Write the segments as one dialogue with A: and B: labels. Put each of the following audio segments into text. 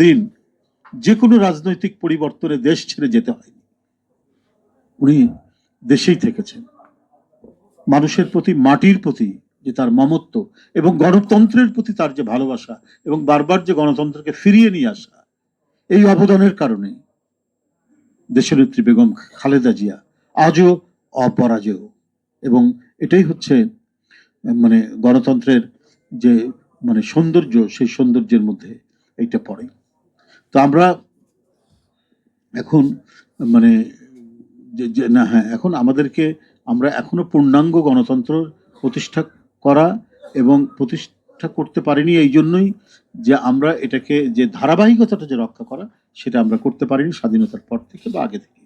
A: দিন যে কোনো রাজনৈতিক পরিবর্তনে দেশ ছেড়ে যেতে হয়নি। উনি দেশেই থেকেছেন। মানুষের প্রতি, মাটির প্রতি যে তার মমত্ব এবং গণতন্ত্রের প্রতি তার যে ভালোবাসা এবং বারবার যে গণতন্ত্রকে ফিরিয়ে নিয়ে আসা, এই অবদানের কারণে দেশনেত্রী বেগম খালেদা জিয়া আজও অপরাজেয়। এবং এটাই হচ্ছে মানে গণতন্ত্রের যে মানে সৌন্দর্য, সেই সৌন্দর্যের মধ্যে এইটা পড়ে। তো আমরা এখন মানে না, হ্যাঁ, এখন আমাদেরকে, আমরা এখনো পূর্ণাঙ্গ গণতন্ত্র প্রতিষ্ঠা করা এবং প্রতিষ্ঠা করতে পারিনি এই জন্যই যে আমরা এটাকে যে ধারাবাহিকতাটা যে রক্ষা করা, সেটা আমরা করতে পারিনি স্বাধীনতার পর থেকে বা আগে থেকে।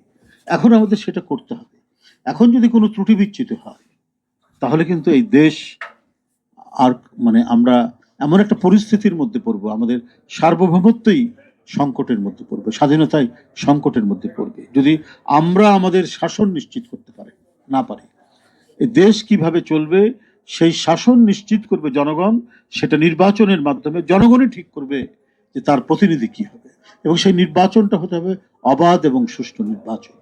A: এখন আমাদের সেটা করতে হবে। এখন যদি কোনো ত্রুটি বিচ্যুতি হয়, তাহলে কিন্তু এই দেশ আর মানে আমরা এমন একটা পরিস্থিতির মধ্যে পড়বো, আমাদের সার্বভৌমত্বই সংকটের মধ্যে পড়বে, স্বাধীনতায় সংকটের মধ্যে পড়বে, যদি আমরা আমাদের শাসন নিশ্চিত করতে না পারি। এই দেশ কিভাবে চলবে সেই শাসন নিশ্চিত করবে জনগণ, সেটা নির্বাচনের মাধ্যমে জনগণই ঠিক করবে যে তার প্রতিনিধি কি হবে, এবং সেই নির্বাচনটা হতে হবে অবাধ এবং সুষ্ঠু নির্বাচন।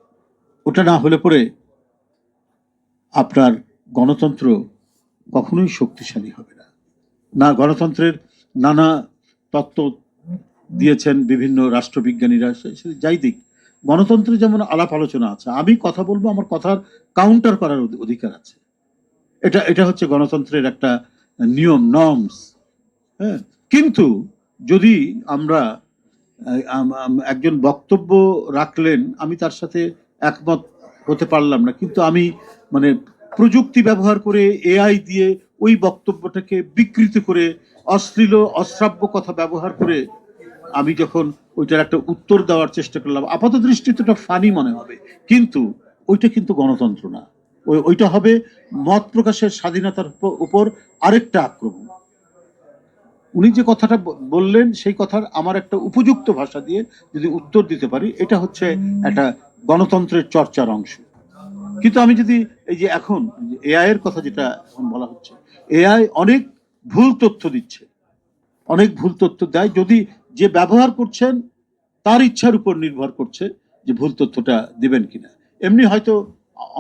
A: ওটা না হলে পরে আপনার গণতন্ত্র কখনোই শক্তিশালী হবে না। না, গণতন্ত্রের নানা তত্ত্ব দিয়েছেন বিভিন্ন রাষ্ট্রবিজ্ঞানীরা, যাই দিক, গণতন্ত্রে যেমন আলাপ আলোচনা আছে, আমি কথা বলবো, আমার কথার কাউন্টার করার অধিকার আছে, এটা এটা হচ্ছে গণতন্ত্রের একটা নিয়ম, নর্মস। হ্যাঁ, কিন্তু যদি আমরা একজন বক্তব্য রাখলেন, আমি তার সাথে একমত হতে পারলাম না, কিন্তু আমি মানে প্রযুক্তি ব্যবহার করে, এআই দিয়ে ওই বক্তব্যটাকে বিকৃত করে, অশ্লীল অশ্রাব্য কথা ব্যবহার করে আমি যখন ওইটার একটা উত্তর দেওয়ার চেষ্টা করলাম, আপাত দৃষ্টিতে ওটা ফানি মনে হবে, কিন্তু ওইটা কিন্তু গণতন্ত্র না। ওইটা হবে মত প্রকাশের স্বাধীনতার উপর আরেকটা আক্রমণ। উনি যে কথাটা বললেন, সেই কথার আমার একটা উপযুক্ত ভাষা দিয়ে যদি উত্তর দিতে পারি, এটা হচ্ছে একটা গণতন্ত্রের চর্চার অংশ। কিন্তু আমি যদি এই যে এখন এআই এর কথা যেটা এখন বলা হচ্ছে, এআই অনেক ভুল তথ্য দিচ্ছে, অনেক ভুল তথ্য দেয়, যদি যে ব্যবহার করছেন তার ইচ্ছার উপর নির্ভর করছে যে ভুল তথ্যটা দিবেন কিনা। এমনি হয়তো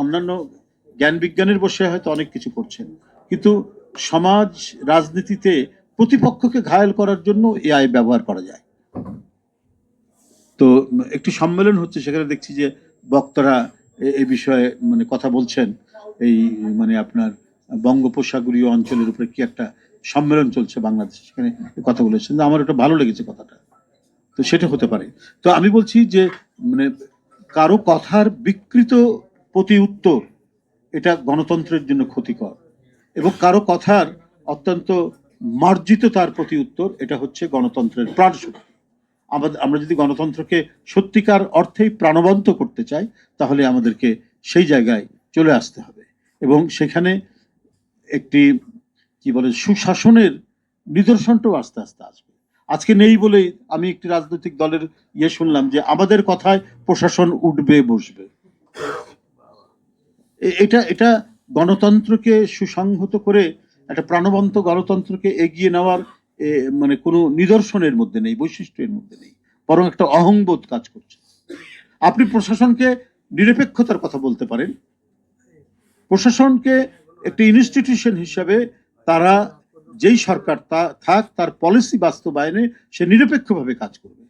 A: অন্যান্য জ্ঞান বিজ্ঞানের বসে হয়তো অনেক কিছু করছেন, কিন্তু সমাজ রাজনীতিতে প্রতিপক্ষকে ঘায়েল করার জন্য এআই ব্যবহার করা যায়। তো একটি সম্মেলন হচ্ছে, সেখানে দেখছি যে বক্তারা এই বিষয়ে মানে কথা বলছেন, এই মানে আপনার বঙ্গোপসাগরীয় অঞ্চলের উপরে কি একটা সম্মেলন চলছে বাংলাদেশে, সেখানে কথা বলেছেন, আমার ওটা ভালো লেগেছে কথাটা। তো সেটা হতে পারে। তো আমি বলছি যে মানে কারো কথার বিকৃত প্রতি উত্তর, এটা গণতন্ত্রের জন্য ক্ষতিকর, এবং কারো কথার অত্যন্ত মার্জিত তার প্রতি উত্তর, এটা হচ্ছে গণতন্ত্রের প্রাণ শক্তি। আমরা যদি গণতন্ত্রকে সত্যিকার অর্থেই প্রাণবন্ত করতে চাই, তাহলে আমাদেরকে সেই জায়গায় চলে আসতে হবে, এবং সেখানে একটি কি বলে সুশাসনের নিদর্শনটাও আস্তে আস্তে আসবে। আজকে নেই বলেই আমি একটি রাজনৈতিক দলের শুনলাম যে আমাদের কথায় প্রশাসন উঠবে বসবে। এটা এটা গণতন্ত্রকে সুসংহত করে একটা প্রাণবন্ত গণতন্ত্রকে এগিয়ে নেওয়ার মানে কোনো নিদর্শনের মধ্যে নেই, বৈশিষ্ট্যের মধ্যে নেই, বরং একটা অহংবোধ কাজ করছে। আপনি প্রশাসনকে নিরপেক্ষতার কথা বলতে পারেন, প্রশাসনকে একটি ইনস্টিটিউশন হিসাবে তারা যেই সরকার থাক, তার পলিসি বাস্তবায়নে সে নিরপেক্ষভাবে কাজ করবে।